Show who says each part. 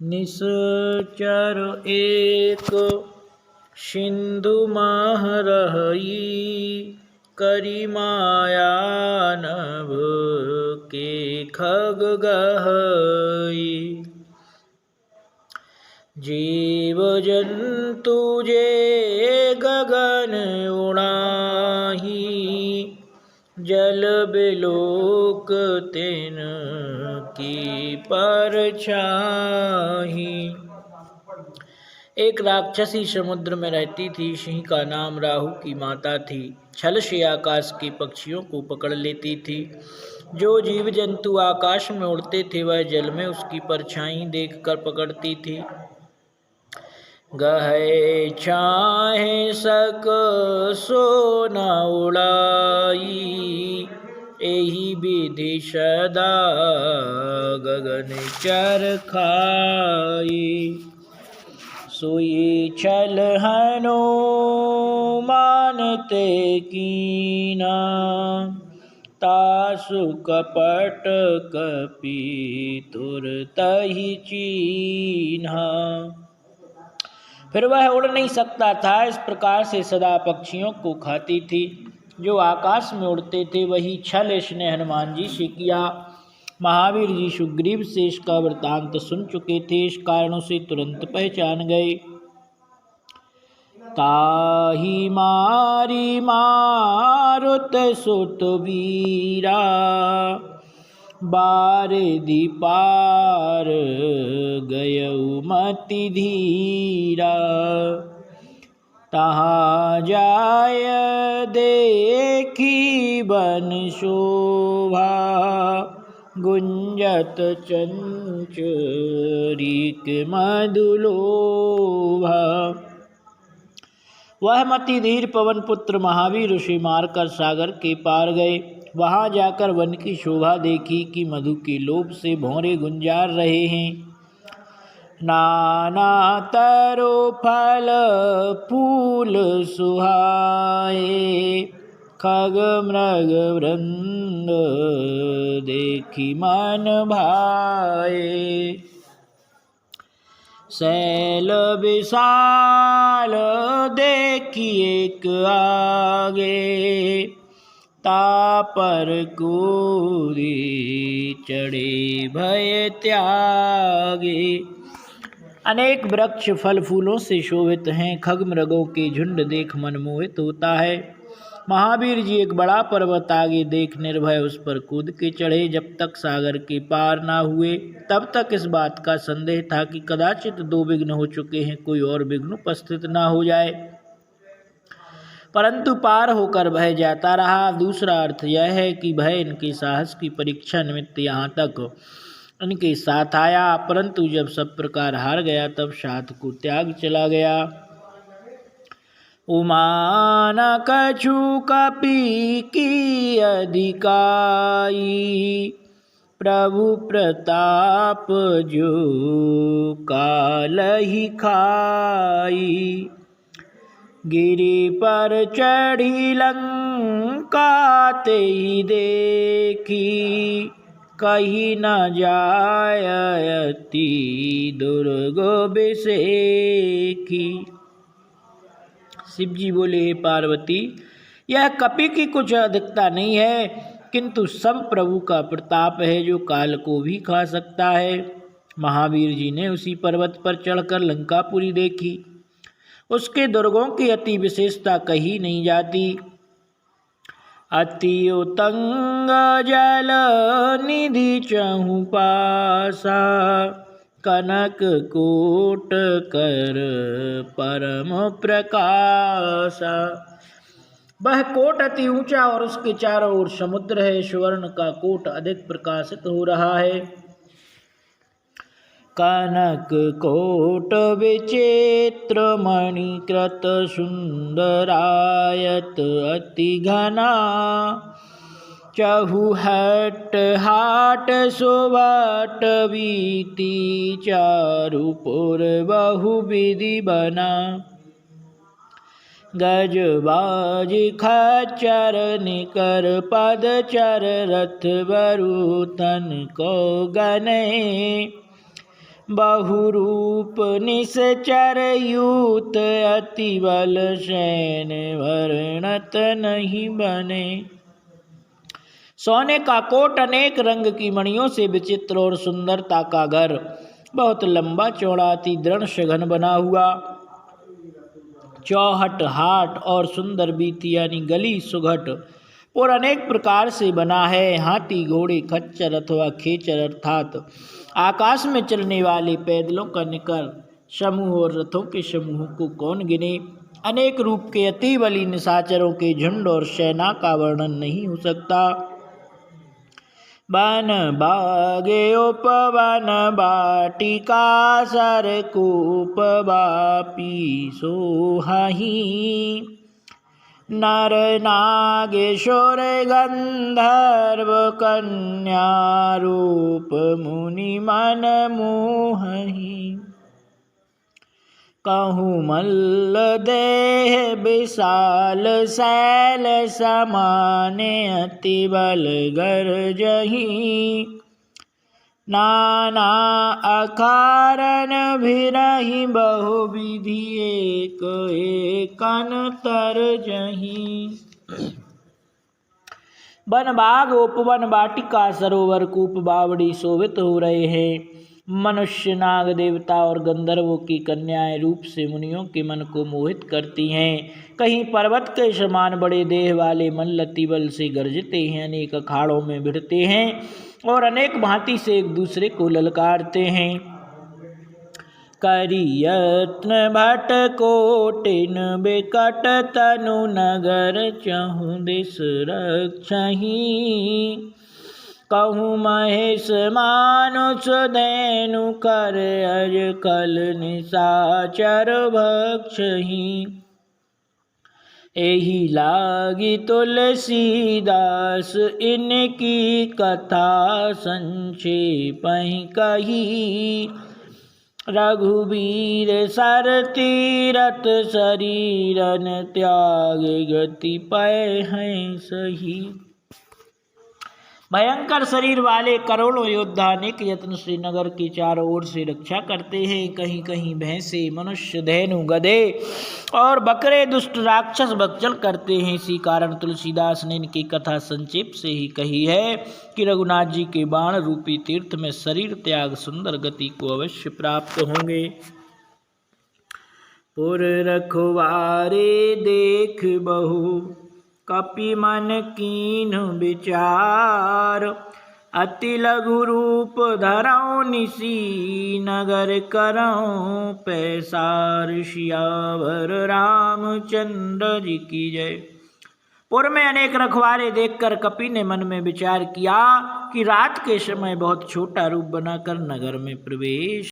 Speaker 1: निश्चर एक सिंधु मह रही, करी माया नभ के खग गहई। जीव जंतु जे गगन उड़ाही, जल बिलोक तिन की परछाही। एक राक्षसी समुद्र में रहती थी। सिंह का नाम राहु की माता थी। छल से आकाश के पक्षियों को पकड़ लेती थी। जो जीव जंतु आकाश में उड़ते थे वह जल में उसकी परछाई देखकर पकड़ती थी। गहे चाहे सक सो न उड़ाई, एही विधि सदा गगन चर खाई। सोई छल हनुमानते कीना, तासु कपट कपि तुरतहि चीन्हा। फिर वह उड़ नहीं सकता था। इस प्रकार से सदा पक्षियों को खाती थी। जो आकाश में उड़ते थे वही छल इसने हनुमान जी से किया। महावीर जी सुग्रीव से इसका वृतांत सुन चुके थे। इस कारण से तुरंत पहचान गए। ताहि मारी मारुत सुत वीरा, बारिधि पार गयउ मति धीरा। तहाँ जाय देखी बन शोभा, गुंजत चंचरीक मधुलोभा। वह मति धीर पवन पुत्र महावीर उसे मारकर सागर के पार गए। वहां जाकर वन की शोभा देखी कि मधु के लोभ से भौरे गुंजार रहे हैं। नाना तरो फल फूल सुहाए, खग मृग वृंद देखी मन भाए। शैल विशाल देखी एक आगे, तापर कूदी चढ़े भय त्यागे। अनेक वृक्ष फल फूलों से शोभित हैं। खग मृगों के झुंड देख मन मोहित होता है। महावीर जी एक बड़ा पर्वत आगे देख निर्भय उस पर कूद के चढ़े। जब तक सागर के पार ना हुए तब तक इस बात का संदेह था कि कदाचित 2 विघ्न हो चुके हैं, कोई और विघ्न उपस्थित ना हो जाए। परंतु पार होकर भय जाता रहा। दूसरा अर्थ यह है कि भय इनके साहस की परीक्षा निमित्त यहाँ तक इनके साथ आया, परंतु जब सब प्रकार हार गया तब साथ को त्याग चला गया। उमान कछु कपि की अधिकाई, प्रभु प्रताप जो कालहि खाई। गिरि पर चढ़ी लंका तेहि देखी, कही न जायति दुर्ग बिसेखी। शिव जी बोले, हे पार्वती, यह कपि की कुछ अधिकता नहीं है, किंतु सब प्रभु का प्रताप है जो काल को भी खा सकता है। महावीर जी ने उसी पर्वत पर चढ़कर लंकापुरी देखी। उसके दुर्गों की अति विशेषता कही नहीं जाती। अति उतंग जल निधि चहु पासा, कनक कोट कर परम प्रकाशा। वह कोट अति ऊंचा और उसके चारों ओर समुद्र है। सुवर्ण का कोट अधिक प्रकाशित हो रहा है। कनक कोट विचित्र मणिकृत सुंदरायत अति घना, चहुहट हाट शोभट वीति चारुपुर बहुविधि बना। गज बाज खच्चर निकर पदचर रथ बरु तन को गने, बहुरूप निश्चर यूत अति बल सैन वर्णत नहीं बने। सोने का कोट अनेक रंग की मणियों से विचित्र और सुंदरता का घर, बहुत लंबा चौड़ा अति दृढ़ सघन बना हुआ, चौहट हाट और सुंदर बीती यानी गली सुघट और अनेक प्रकार से बना है। हाथी घोड़े खच्चर अथवा खेचर अर्थात आकाश में चलने वाले पैदलों का निकर समूह और रथों के समूह को कौन गिने। अनेक रूप के अति बली निशाचरों के झुंड और सेना का वर्णन नहीं हो सकता। बन बागे उपवन बाटिका सरकूप बापी सोहाही। नर नागेश्वर गंधर्व कन्या रूप मुनि मन मोहही। कहूँ मल्ल देह विशाल शैल समाने अति बल गर्जही। नाना अकारन भिरहि बहुविधि एक एकन तरजही। वन बाग उपवन वाटिका सरोवर कूप बावड़ी शोभित हो रहे हैं। मनुष्य नाग देवता और गंधर्वों की कन्याएं रूप से मुनियों के मन को मोहित करती हैं। कहीं पर्वत के समान बड़े देह वाले मल्ल बल से गरजते हैं, अनेक अखाड़ों में भिड़ते हैं और अनेक भांति से एक दूसरे को ललकारते हैं। करियत्न भट कोटिन बिकट तनु नगर चहु दिस रक्षही। कहूँ महेश मानुष धेनु कर अज कल निशाचर भक्षही। एही लागी तुलसीदास इनकी कथा संक्षेप कही। रघुवीर सर तीरथ शरीरन त्याग गति पै हैं सही। भयंकर शरीर वाले करोड़ों योद्धा अनेक यत्न से नगर की चारों ओर से रक्षा करते हैं। कहीं कहीं भैंसे मनुष्य धेनु गधे और बकरे दुष्ट राक्षस भक्षण करते हैं। इसी कारण तुलसीदास ने इनकी कथा संक्षेप से ही कही है कि रघुनाथ जी के बाण रूपी तीर्थ में शरीर त्याग सुंदर गति को अवश्य प्राप्त होंगे। पुर रखवारे देख बहु कपि मन कीन विचार। अति लघु रूप धरऊँ निसी नगर करऊँ पैसार। सियावर रामचंद्र जी की जय। पुर में अनेक रखवारे देखकर कपि ने मन में विचार किया कि रात के समय बहुत छोटा रूप बनाकर नगर में प्रवेश